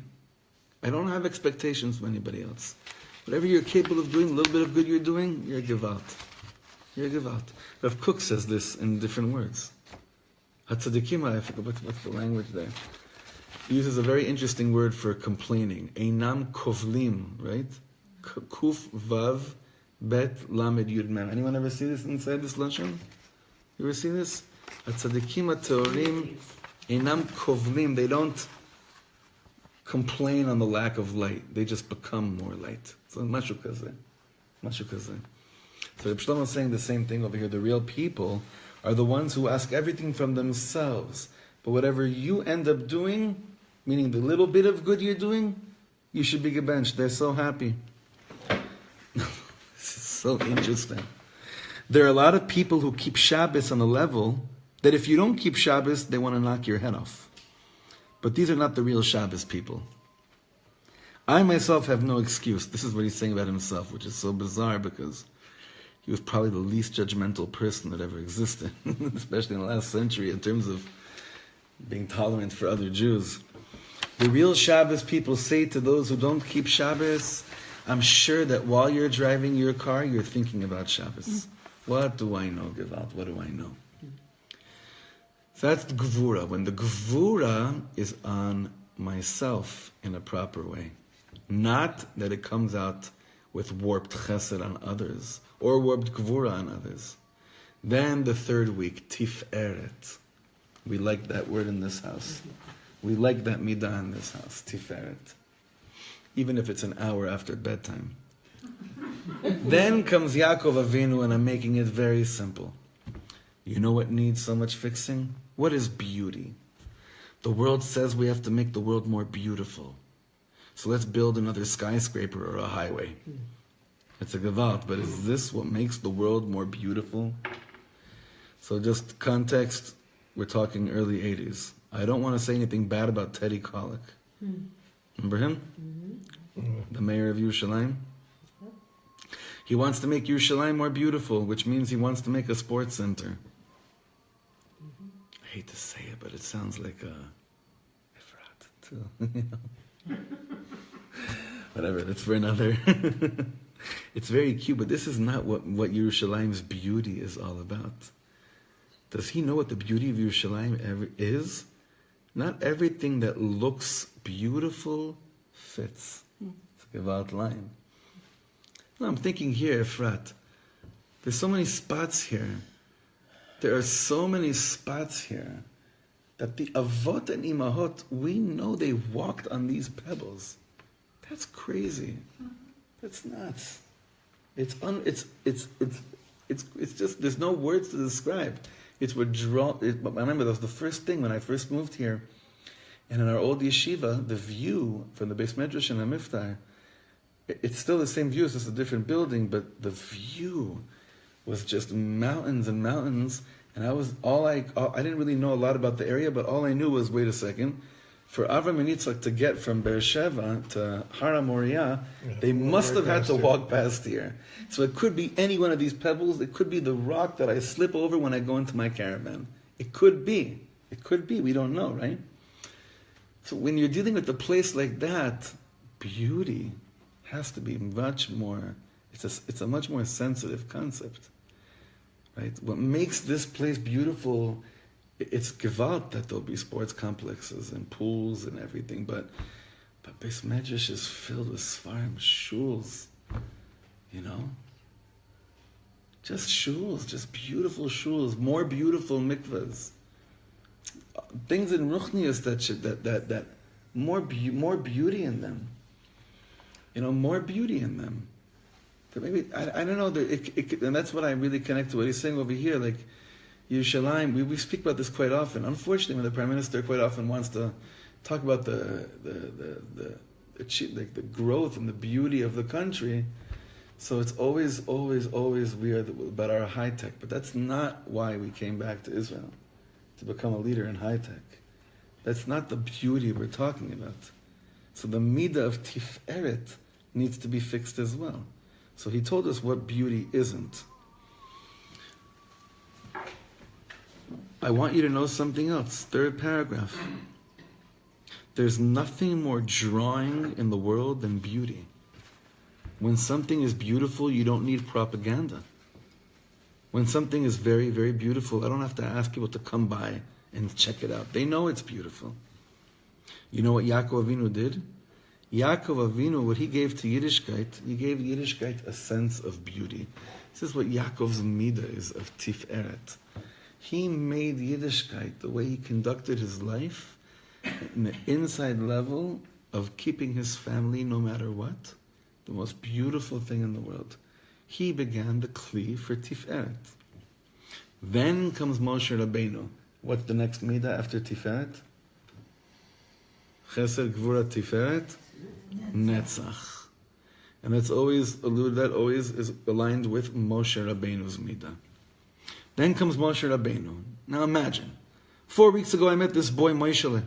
I don't have expectations from anybody else. Whatever you're capable of doing, a little bit of good you're doing, you're a gewalt. You're a gewalt. Rav Kook says this in different words. Hatzadikim, I forget what's the language there. He uses a very interesting word for complaining. Einam kovlim, right? Kuf vav bet lamed yud mem. Anyone ever see this inside this lashon? You ever see this? Hatzadikim hateorim einam kovlim. They don't complain on the lack of light. They just become more light. So mashu kazeh. Mashu kazeh. So Rebbe Shlomo is saying the same thing over here. The real people are the ones who ask everything from themselves. But whatever you end up doing, meaning the little bit of good you're doing, you should be gebenched. They're so happy. This is so interesting. There are a lot of people who keep Shabbos on a level that if you don't keep Shabbos, they want to knock your head off. But these are not the real Shabbos people. I myself have no excuse. This is what he's saying about himself, which is so bizarre because he was probably the least judgmental person that ever existed, especially in the last century in terms of being tolerant for other Jews. The real Shabbos people say to those who don't keep Shabbos, I'm sure that while you're driving your car, you're thinking about Shabbos. What do I know, Gewalt? What do I know? So that's the Gevura. When the Gevura is on myself in a proper way. Not that it comes out with warped chesed on others or warped Gevura on others. Then the third week, Tiferet. We like that word in this house. We like that midah in this house, Tiferet. Even if it's an hour after bedtime. Then comes Yaakov Avinu, and I'm making it very simple. You know what needs so much fixing? What is beauty? The world says we have to make the world more beautiful. So let's build another skyscraper or a highway. It's a gewalt, but is this what makes the world more beautiful? So just context, we're talking early 80s. I don't want to say anything bad about Teddy Kollek. Remember him? The mayor of Yerushalayim? He wants to make Yerushalayim more beautiful, which means he wants to make a sports center. I hate to say it, but it sounds like a ifrat too. Whatever, that's for another. It's very cute, but this is not what Yerushalayim's beauty is all about. Does he know what the beauty of Yerushalayim ever is? Not everything that looks beautiful fits. It's a gewalt line. No, I'm thinking here, Efrat. There's so many spots here. There are so many spots here that the avot and imahot, we know they walked on these pebbles. That's crazy. That's nuts. It's just, there's no words to describe. It's what I remember that was the first thing when I first moved here, and in our old yeshiva, the view from the Beis Medrash and the Miftar, it's still the same view, it's just a different building, but the view was just mountains and mountains, and I didn't really know a lot about the area, but all I knew was, wait a second, for Avram and Yitzchak to get from Beersheba to Har Moriah, they must have had to walk past here. So it could be any one of these pebbles. It could be the rock that I slip over when I go into my caravan. It could be. It could be. We don't know, right? So when you're dealing with a place like that, beauty has to be much more. It's a much more sensitive concept, right? What makes this place beautiful? It's gewalt that there'll be sports complexes and pools and everything, but Beis Medrash is filled with svarim, shuls, you know? Just shuls, just beautiful shuls, more beautiful mikvahs. Things in Ruchnius that more beauty in them. You know, more beauty in them. But maybe, I don't know, and that's what I really connect to what he's saying over here, like, Yerushalayim, we speak about this quite often. Unfortunately, when the Prime Minister quite often wants to talk about the like the growth and the beauty of the country. So it's always we are about our high tech. But that's not why we came back to Israel, to become a leader in high tech. That's not the beauty we're talking about. So the midah of tiferet needs to be fixed as well. So he told us what beauty isn't. I want you to know something else. Third paragraph. There's nothing more drawing in the world than beauty. When something is beautiful, you don't need propaganda. When something is very, very beautiful, I don't have to ask people to come by and check it out. They know it's beautiful. You know what Yaakov Avinu did? Yaakov Avinu, what he gave to Yiddishkeit, he gave Yiddishkeit a sense of beauty. This is what Yaakov's midah is of tiferet. He made Yiddishkeit, the way he conducted his life, in the inside level of keeping his family no matter what, the most beautiful thing in the world. He began the kli for tiferet. Then comes Moshe Rabbeinu. What's the next midah after tiferet? Chesed, Gvura, Tiferet, Netzach. And that's always is aligned with Moshe Rabbeinu's midah. Then comes Moshe Rabbeinu. Now imagine, 4 weeks ago I met this boy Moishele.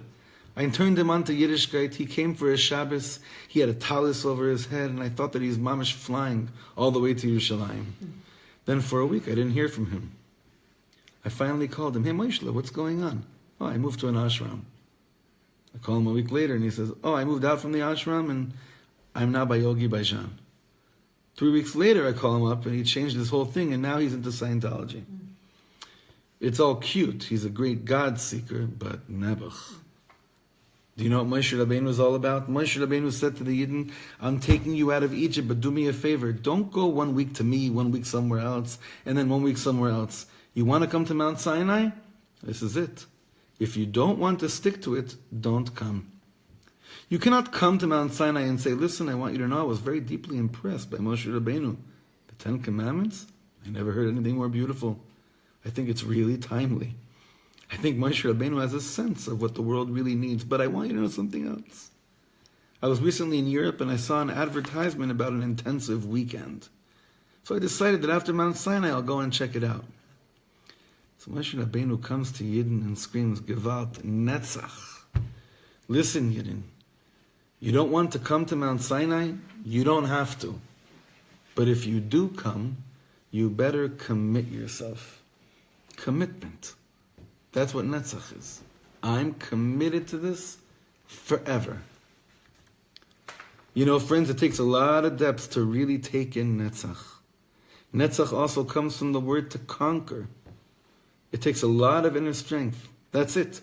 I turned him on to Yiddishkeit. He came for his Shabbos. He had a talis over his head, and I thought that he was mamish flying all the way to Yerushalayim. Then for a week I didn't hear from him. I finally called him. Hey Moishele, what's going on? Oh, I moved to an ashram. I call him a week later, and he says, oh, I moved out from the ashram, and I'm now by Yogi Baijan. 3 weeks later, I call him up, and he changed his whole thing, and now he's into Scientology. It's all cute. He's a great God seeker, but nebuch. Do you know what Moshe Rabbeinu is all about? Moshe Rabbeinu said to the Yidden, I'm taking you out of Egypt, but do me a favor. Don't go 1 week to me, 1 week somewhere else, and then 1 week somewhere else. You want to come to Mount Sinai? This is it. If you don't want to stick to it, don't come. You cannot come to Mount Sinai and say, listen, I want you to know I was very deeply impressed by Moshe Rabbeinu. The 10 Commandments? I never heard anything more beautiful. I think it's really timely. I think Moshe Rabbeinu has a sense of what the world really needs. But I want you to know something else. I was recently in Europe and I saw an advertisement about an intensive weekend. So I decided that after Mount Sinai, I'll go and check it out. So Moshe Rabbeinu comes to Yidden and screams, Gewalt, Netzach. Listen, Yidden. You don't want to come to Mount Sinai? You don't have to. But if you do come, you better commit yourself. Commitment. That's what Netzach is. I'm committed to this forever. You know, friends, it takes a lot of depth to really take in Netzach. Netzach also comes from the word to conquer. It takes a lot of inner strength. That's it.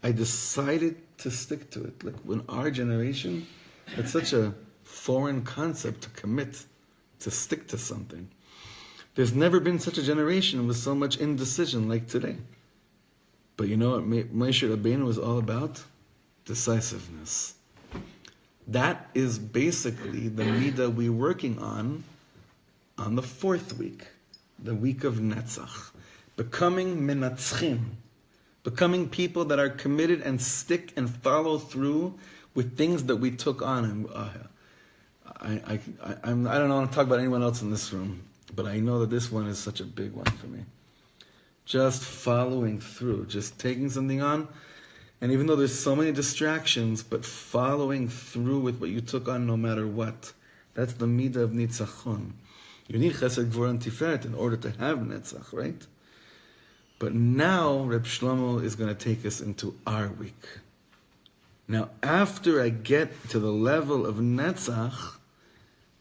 I decided to stick to it. Like in our generation, it's such a foreign concept to commit, to stick to something. There's never been such a generation with so much indecision like today. But you know what Moshe Rabbeinu was all about? Decisiveness. That is basically the midah we're working on the 4th week, the week of Netzach. Becoming menatzchim, becoming people that are committed and stick and follow through with things that we took on. And I don't want to talk about anyone else in this room, but I know that this one is such a big one for me. Just following through, just taking something on, and even though there's so many distractions, but following through with what you took on no matter what. That's the midah of nitzachon. You need chesed, gvura, and tiferet in order to have netzach, right? But now Reb Shlomo is going to take us into our week. Now, after I get to the level of Netzach,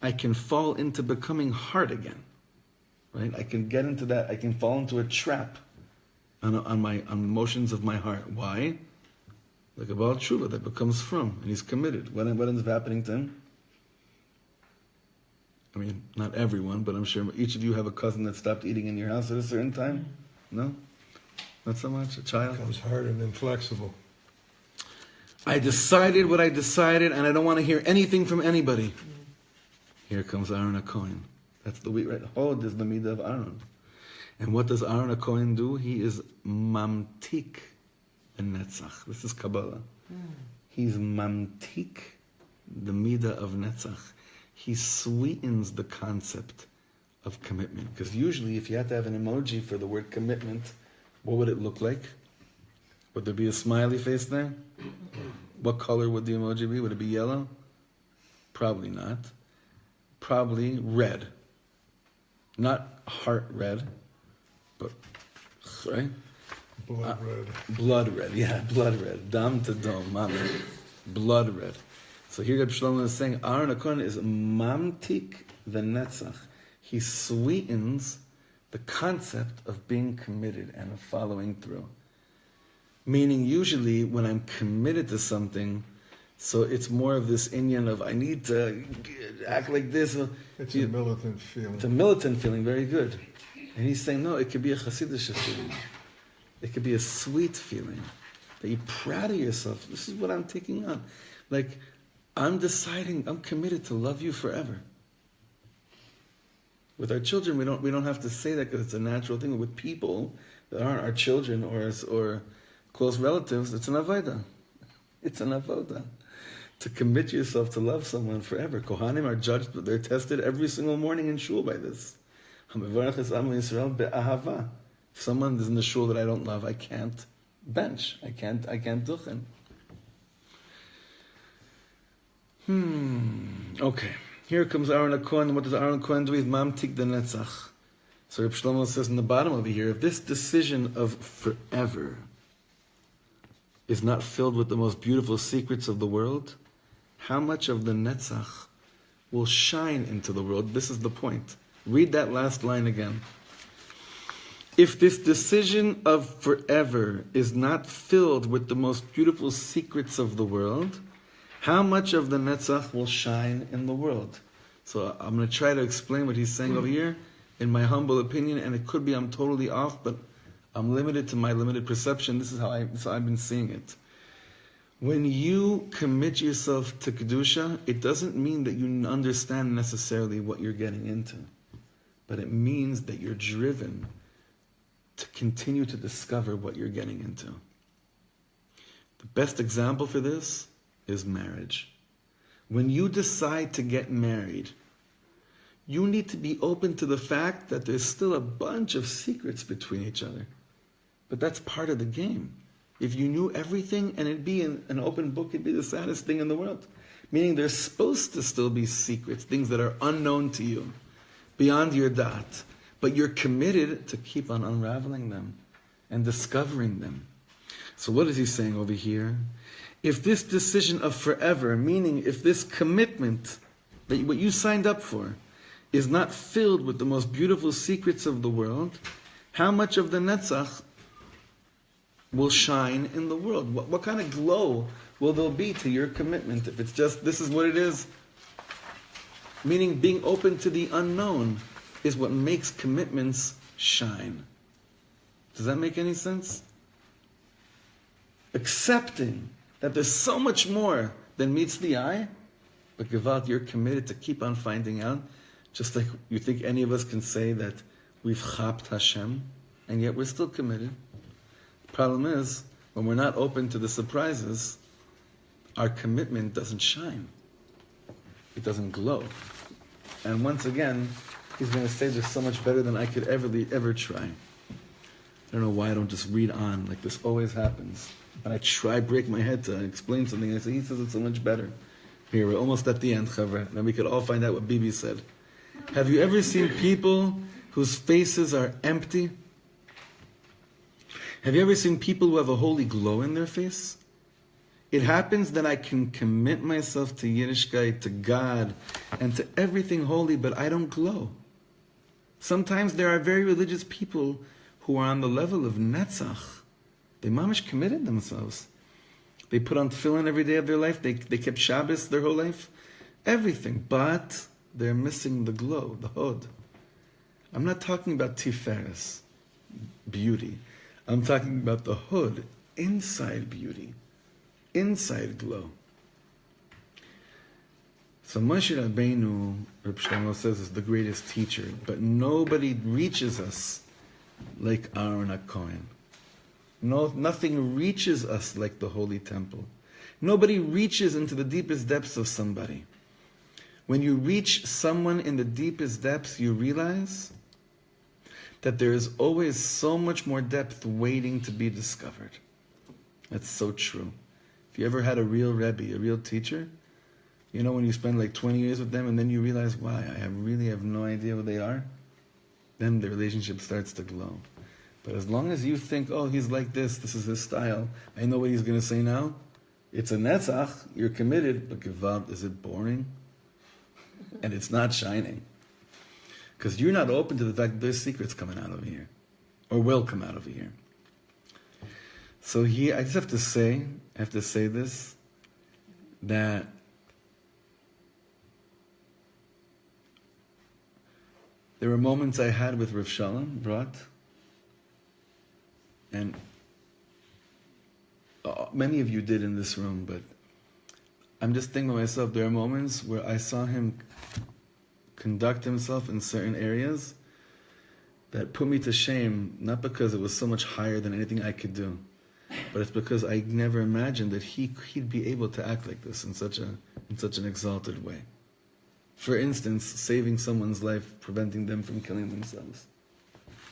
I can fall into becoming hard again. Right? I can get into that. I can fall into a trap on emotions of my heart. Why? Like about Tshuva that becomes from, and he's committed. What ends up happening to him? I mean, not everyone, but I'm sure each of you have a cousin that stopped eating in your house at a certain time. No? Not so much? A child? Becomes hard and inflexible. I decided what I decided, and I don't want to hear anything from anybody. Here comes Aaron HaKohen. That's the week, right? Hod is the midah of Aaron. And what does Aaron HaKohen do? He is mamtik and netzach. This is Kabbalah. He's mamtik the midah of netzach. He sweetens the concept of commitment. Because usually if you had to have an emoji for the word commitment, what would it look like? Would there be a smiley face there? What color would the emoji be? Would it be yellow? Probably not. Probably red. Not heart red, but, right? Blood red. Blood red, yeah, blood red. Dam to dom, mama. Blood red. So here Rabbi Shlomo is saying, Aaron HaKohen is mamtik the netzach. He sweetens the concept of being committed and of following through. Meaning usually when I'm committed to something, so it's more of this inyan of I need to act like this. It's a militant feeling. It's a militant feeling, very good. And he's saying, no, it could be a chassidish feeling. It could be a sweet feeling. That you're proud of yourself. This is what I'm taking on. Like, I'm deciding, I'm committed to love you forever. With our children, we don't have to say that because it's a natural thing. With people that aren't our children or close relatives, it's an avodah. It's an avodah. To commit yourself to love someone forever. Kohanim are judged, but they're tested every single morning in shul by this. If someone is in the shul that I don't love, I can't bench. I can't duchen. Okay. Here comes Aaron HaKohen. What does Aaron HaKohen do? He's mamtik the netzach. So Reb Shlomo says in the bottom over here, if this decision of forever is not filled with the most beautiful secrets of the world, how much of the netzach will shine into the world? This is the point. Read that last line again. If this decision of forever is not filled with the most beautiful secrets of the world, how much of the netzach will shine in the world? So I'm going to try to explain what he's saying over here in my humble opinion, and it could be I'm totally off, but I'm limited to my limited perception. This is how I've been seeing it. When you commit yourself to Kedusha, it doesn't mean that you understand necessarily what you're getting into, but it means that you're driven to continue to discover what you're getting into. The best example for this is marriage. When you decide to get married, you need to be open to the fact that there's still a bunch of secrets between each other. But that's part of the game. If you knew everything and it'd be an open book, it'd be the saddest thing in the world. Meaning there's supposed to still be secrets, things that are unknown to you, beyond your dot. But you're committed to keep on unraveling them and discovering them. So what is he saying over here? If this decision of forever, meaning if this commitment, that what you signed up for, is not filled with the most beautiful secrets of the world, how much of the netzach will shine in the world? What kind of glow will there be to your commitment if it's just, this is what it is? Meaning being open to the unknown is what makes commitments shine. Does that make any sense? Accepting that there's so much more than meets the eye, but Gevalt, you're committed to keep on finding out, just like you think any of us can say that we've chapt Hashem, and yet we're still committed. The problem is, when we're not open to the surprises, our commitment doesn't shine. It doesn't glow. And once again, he's going to say there's so much better than I could ever try. I don't know why I don't just read on, like this always happens. And I break my head to explain something, and I say, he says it's so much better. Here, we're almost at the end, Chavra. Then we could all find out what Bibi said. Have you ever seen people whose faces are empty? Have you ever seen people who have a holy glow in their face? It happens that I can commit myself to Yiddishkeit, to God, and to everything holy, but I don't glow. Sometimes there are very religious people who are on the level of Netzach. They mamish committed themselves. They put on tefillin every day of their life. They kept Shabbos their whole life. Everything. But they're missing the glow, the hod. I'm not talking about tiferes, beauty. I'm talking about the hod, inside beauty, inside glow. So Moshe Rabbeinu, Reb Shlomo says, is the greatest teacher, but nobody reaches us like Aaron HaKohen. No, nothing reaches us like the Holy Temple. Nobody reaches into the deepest depths of somebody. When you reach someone in the deepest depths, you realize that there is always so much more depth waiting to be discovered. That's so true. If you ever had a real Rebbe, a real teacher, you know when you spend like 20 years with them and then you realize, why, I really have no idea who they are, then the relationship starts to glow. But as long as you think, oh, he's like this is his style, I know what he's going to say now, it's a netzach, you're committed, but gewalt, is it boring? And it's not shining. Because you're not open to the fact that there's secrets coming out of here, or will come out of here. So here, I just have to say this, that there were moments I had with Rav Shalom brought, and many of you did in this room, but I'm just thinking to myself, there are moments where I saw him conduct himself in certain areas that put me to shame, not because it was so much higher than anything I could do, but it's because I never imagined that he'd be able to act like this in such an exalted way. For instance, saving someone's life, preventing them from killing themselves.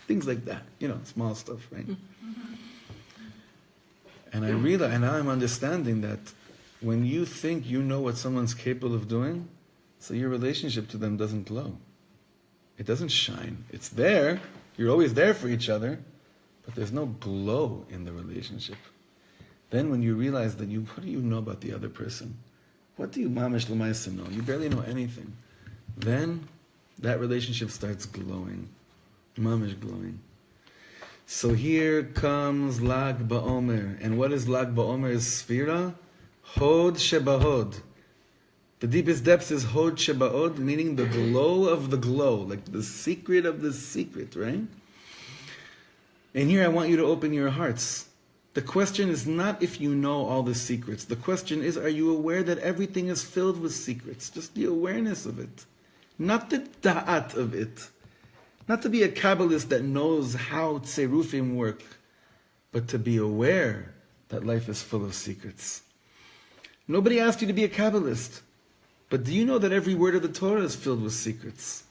Things like that, small stuff, right? And I realize, and now I'm understanding that when you think you know what someone's capable of doing, so your relationship to them doesn't glow. It doesn't shine. It's there. You're always there for each other, but there's no glow in the relationship. Then when you realize that what do you know about the other person? What do you mamish l'maisa know? You barely know anything. Then that relationship starts glowing. Mamish glowing. So here comes Lag BaOmer. And what is Lag BaOmer? Is sefira? Hod shebahod. The deepest depths is Hod shebahod, meaning the glow of the glow, like the secret of the secret, right? And here I want you to open your hearts. The question is not if you know all the secrets. The question is, are you aware that everything is filled with secrets? Just the awareness of it. Not the da'at of it. Not to be a Kabbalist that knows how tserufim work, but to be aware that life is full of secrets. Nobody asked you to be a Kabbalist, but do you know that every word of the Torah is filled with secrets?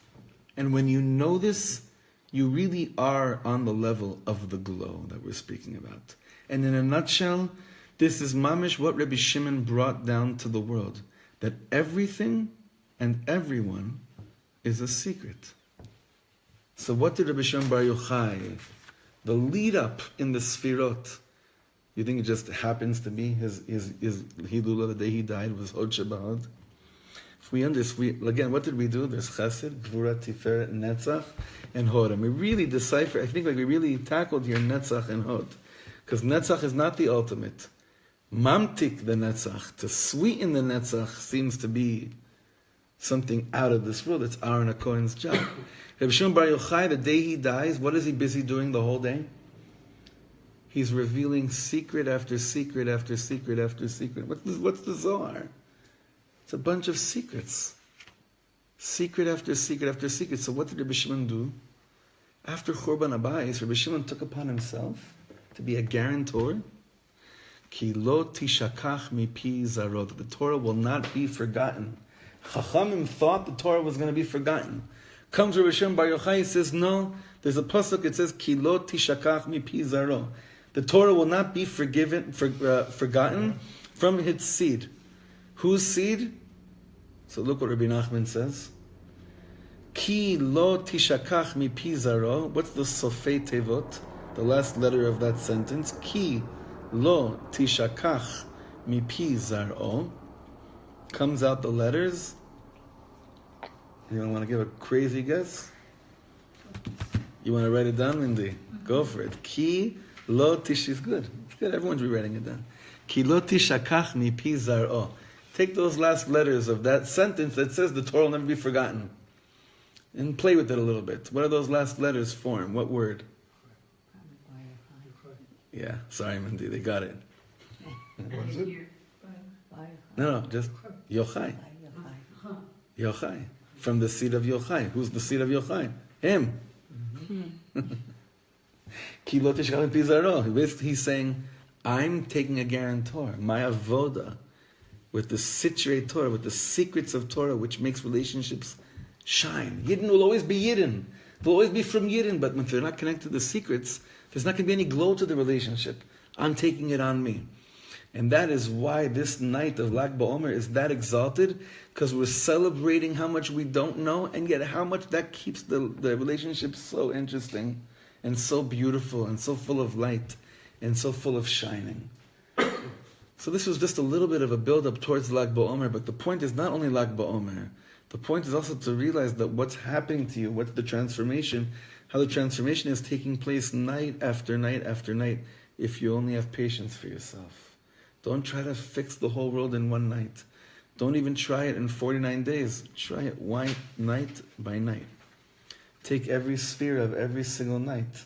And when you know this, you really are on the level of the glow that we're speaking about. And in a nutshell, this is mamish what Rabbi Shimon brought down to the world, that everything and everyone is a secret. So what did Rabbi Shimon Bar Yochai, the lead up in the sefirot, you think it just happens to be his Hilula, the day he died, was Hod Shebahod? If we understand, again, what did we do? There's Chesed, Gvura, Tiferet, Netzach, and Hod. And we really decipher, I think we really tackled here Netzach and Hod. Because Netzach is not the ultimate. Mamtik the Netzach, to sweeten the Netzach, seems to be something out of this world. It's Aaron HaKohen's job. Rabbi Shimon Bar Yochai, the day he dies, what is he busy doing the whole day? He's revealing secret after secret after secret after secret. What's the Zohar? It's a bunch of secrets. Secret after secret after secret. So what did Rabbi Shimon do? After Churban Abayis, Rabbi Shimon took upon himself to be a guarantor. Ki lo tishakach mipi zarot. The Torah will not be forgotten. Chachamim thought the Torah was going to be forgotten. Comes Rabbi Shimon Bar Yochai, he says, no, there's a pasuk, it says, Ki lo tishakach mipi zaro. The Torah will not be forgotten from its seed. Whose seed? So look what Rabbi Nachman says. Ki lo tishakach mipi zaro. What's the sofei tevot? The last letter of that sentence. Ki lo tishakach mipi zaro. Comes out the letters. Anyone want to give a crazy guess? You want to write it down, Mindy? Go for it. Ki lo tish is good. It's good. Everyone's rewriting it down. Ki lo tishakach mipi zaro. Take those last letters of that sentence that says the Torah will never be forgotten, and play with it a little bit. What are those last letters form? What word? Yeah, sorry, Mindy, they got it. What is it? No, just Yochai. Yochai. From the seed of Yochai. Who's the seed of Yochai? Him. Ki lo tishkach mipi zaro. He's saying, I'm taking a guarantor, my avoda, with the sitrei Torah, with the secrets of Torah, which makes relationships shine. Yidden will always be Yidden. They'll always be from Yidden, but if they're not connected to the secrets, there's not going to be any glow to the relationship. I'm taking it on me. And that is why this night of Lag BaOmer is that exalted, because we're celebrating how much we don't know, and yet how much that keeps the relationship so interesting, and so beautiful, and so full of light, and so full of shining. So this was just a little bit of a build-up towards Lag BaOmer, but the point is not only Lag BaOmer. The point is also to realize that what's happening to you, what's the transformation, how the transformation is taking place night after night after night, if you only have patience for yourself. Don't try to fix the whole world in one night. Don't even try it in 49 days. Try it night by night. Take every sefira of every single night.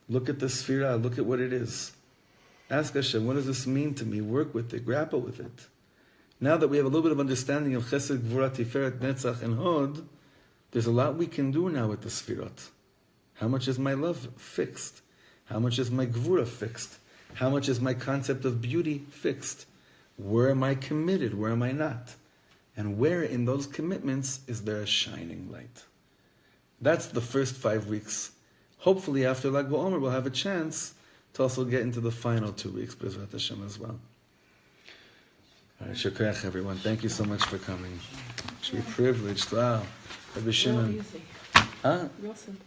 Look at the sefira, look at what it is. Ask Hashem, what does this mean to me? Work with it, grapple with it. Now that we have a little bit of understanding of Chesed, Gvura, Tiferet, Netzach, and Hod, there's a lot we can do now with the sefirot. How much is my love fixed? How much is my Gvura fixed? How much is my concept of beauty fixed? Where am I committed? Where am I not? And where in those commitments is there a shining light? That's the first 5 weeks. Hopefully after Lag BaOmer we'll have a chance to also get into the final 2 weeks, B'ezrat Hashem as well. All right, Shukriach everyone. Thank you so much for coming. Should be privileged. Wow. Rabbi Shimon. Real easy. Huh? Real simple.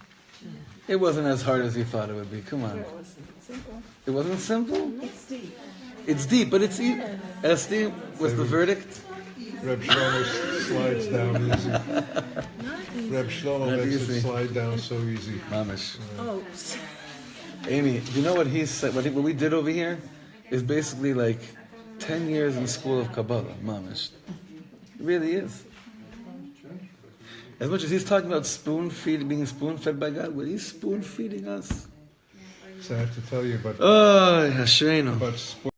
It wasn't as hard as you thought it would be. Come on. It wasn't simple. It wasn't simple? It's deep. It's deep, but it's easy. Esti, what's the verdict? Reb Shlomo slides down easy. Not easy. Reb Shlomo Not makes easy. it slide down so easy. Mamish. Oh, Amy, do you know what he said? What we did over here is basically like 10 years in school of Kabbalah. Mamish. It really is. As much as he's talking about being spoon-fed by God, well, he's spoon-feeding us. Sad to tell you, Oh, Hashreinu. but